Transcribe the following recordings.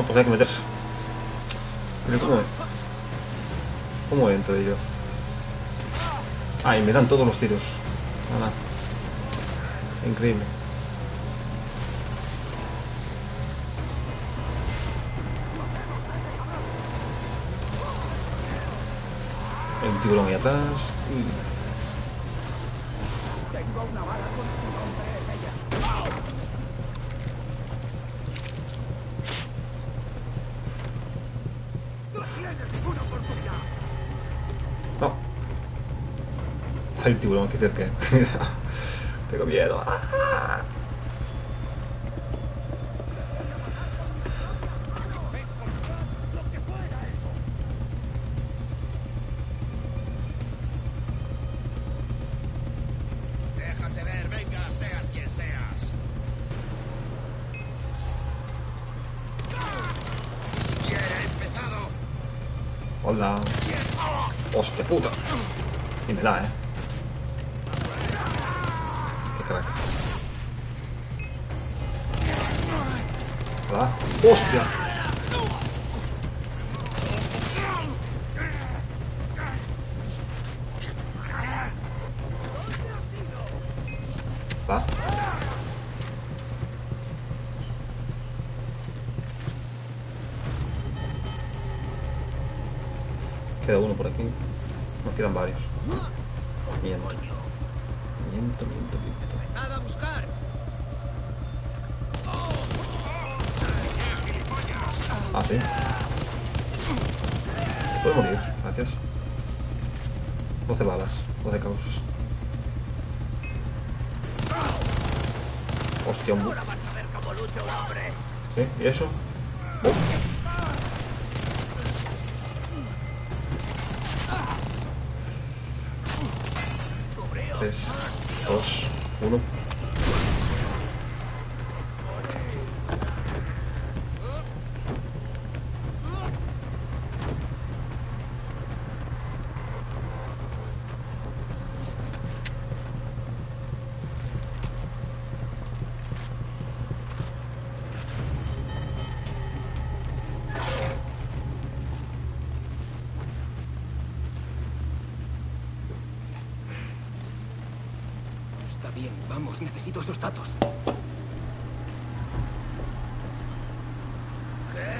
Ah, pues hay que meterse. Pero ¿cómo entro yo? Ah, y me dan todos los tiros. Nada. Increíble. Hay un tiburón ahí atrás. Tengo una bala con tu nombre en ella. ¡No tienes ninguna oportunidad! No. Hay un tiburón aquí cerca. Tengo miedo. ¡Ah! ¡Lo que fuera eso! Déjate ver, venga, seas quien seas. Ni siquiera he empezado. Hola. Hostia puta. Y me da, Qué crack. Hola. Hostia. Va. Queda uno por aquí. Nos quedan varios. Miento. Miento. ¡Nada a buscar! Ah, sí. Puedo morir. Gracias. 12 balas. 12 causas. Hostia, un... Ahora vas a ver cómo lucha un hombre. ¿Sí? ¿Y eso? Cubríos. 3, 2, 1. Está bien, vamos, necesito esos datos. ¡Qué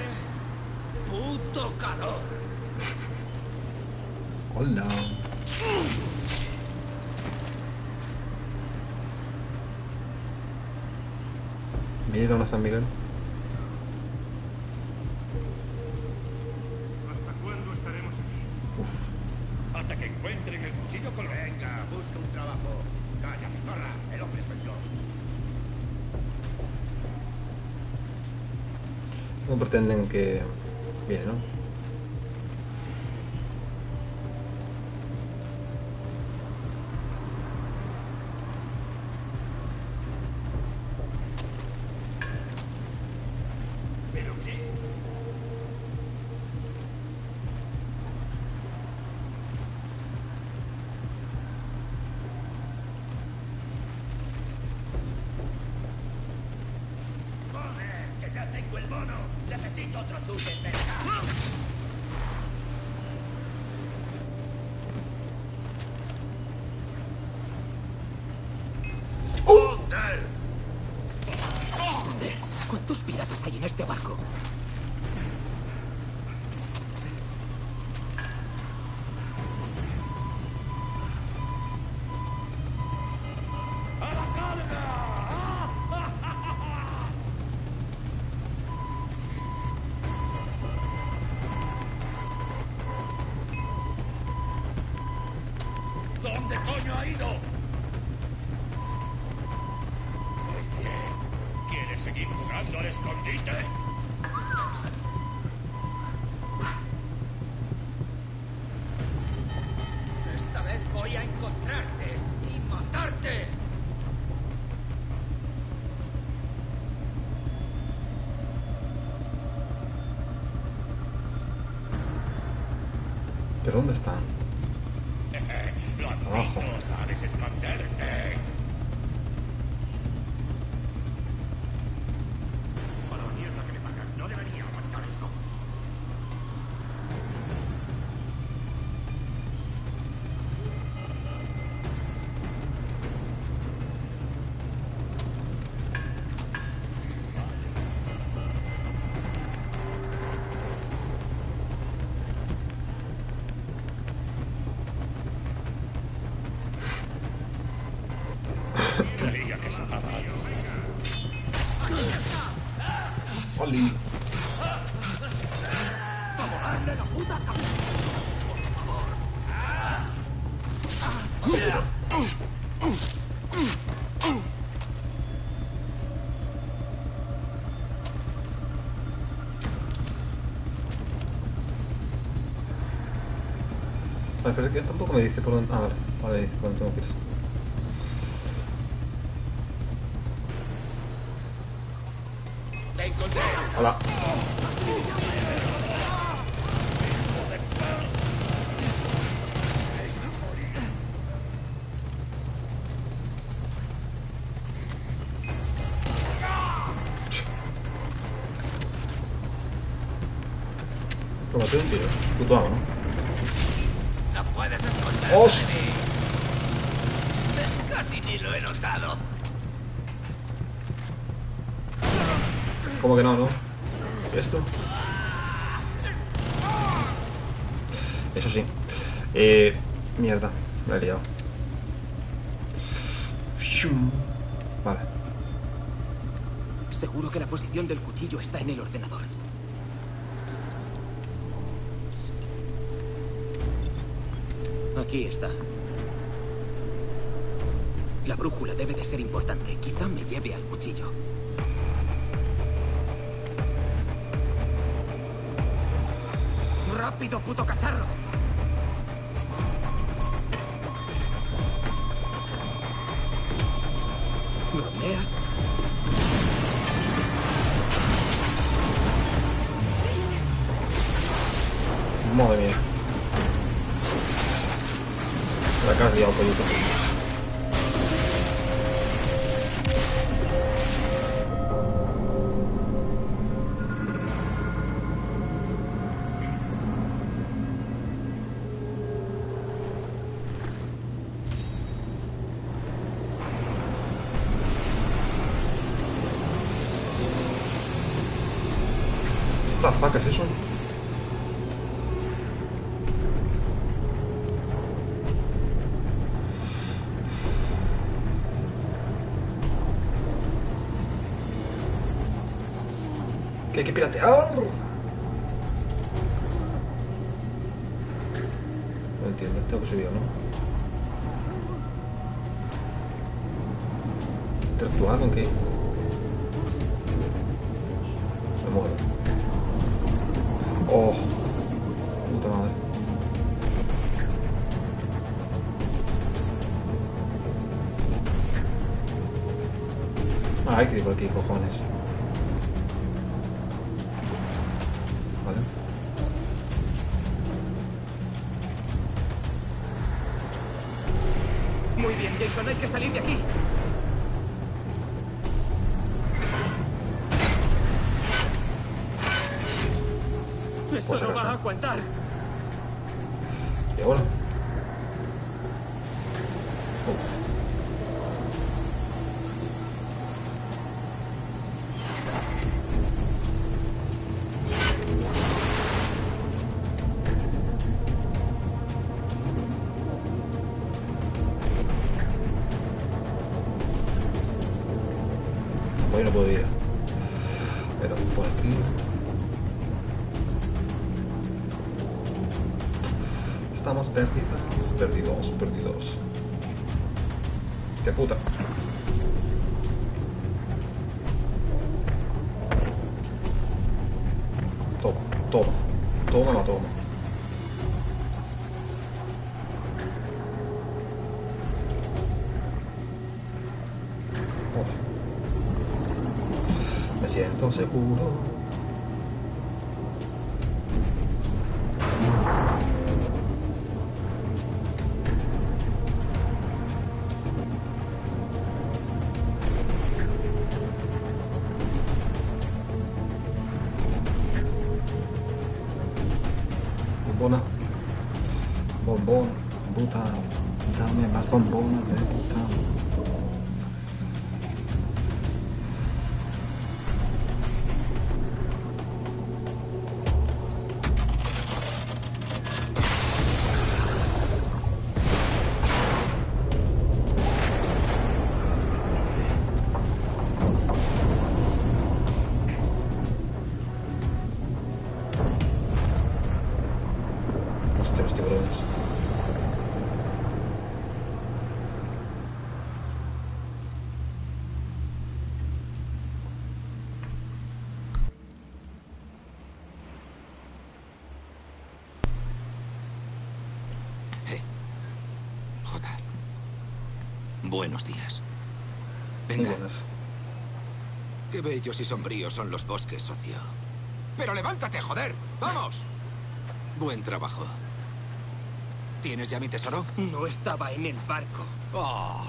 puto calor! Hola. ¿Vieron a San Miguel? ¿Hasta cuándo estaremos aquí? Uf. Hasta que encuentren el cuchillo con... Venga, busca un trabajo. Calla, zorra, el hombre soy yo. ¿Cómo pretenden que... Bien, ¿no? ¿Pero qué? ¡Joder! ¡Que ya tengo el mono! ¡Necesito otro chute cerca! ¡Joder! Joder, ¿cuántos piratas hay en este barco? ¡A la carga! ¿Dónde coño ha ido? Oye, ¿quieres seguir jugando al escondite? Esta vez voy a encontrarte y matarte. ¿Pero dónde están? Abajo. Blandito, sabes esconderte. A la mierda que me pagan, no debería aguantar Sully. Vale, pero es que tampoco me dice por dónde... Ah, vale. Vale, me dice por dónde tengo que ir. ¡Te encontré! Hola. Tómate un tiro. Puto amo, ¿no? ¡No puedes esconderte ¡Oh! de mí! Casi ni lo he notado. ¿Cómo que no, no? ¿Esto? Eso sí. Mierda. Me he liado. Vale. Seguro que la posición del cuchillo está en el ordenador. Aquí está. La brújula debe de ser importante. Quizá me lleve al cuchillo. ¡Rápido, puto cacharro! ¿Bromeas? Madre mía. La que has liado, pollito. What the fuck es eso? Que hay que piratear. No entiendo, tengo que subir, ¿no? ¿Interactuar con qué? Me muero. Oh, puta madre. Ah, hay que ir por aquí, cojones. Vale. Muy bien, Jason, hay que salir de aquí. Eso Pues no acaso. va a aguantar. ¿Y ahora? Uf. Hoy no puedo ir. Pero por aquí. Estamos perdidos. Hostia puta. Toma. Me siento seguro. Bombón, butano, dame más bombonas de butano. Buenos días. Muy Venga. buenas. Qué bellos y sombríos son los bosques, socio. ¡Pero levántate, joder! ¡Vamos! Buen trabajo. ¿Tienes ya mi tesoro? No estaba en el barco. Oh,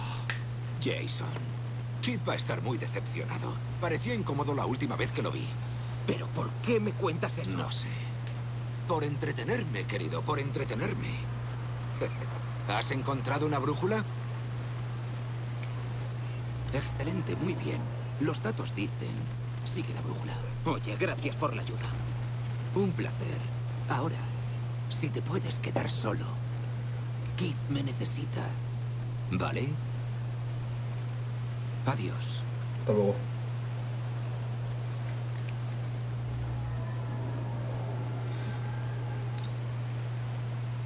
Jason. Kid va a estar muy decepcionado. Parecía incómodo la última vez que lo vi. ¿Pero por qué me cuentas eso? No sé. Por entretenerme, querido, por entretenerme. ¿Has encontrado una brújula? Excelente, muy bien. Los datos dicen... Sigue la brújula. Oye, gracias por la ayuda. Un placer. Ahora, si te puedes quedar solo. Keith me necesita. ¿Vale? Adiós. Hasta luego.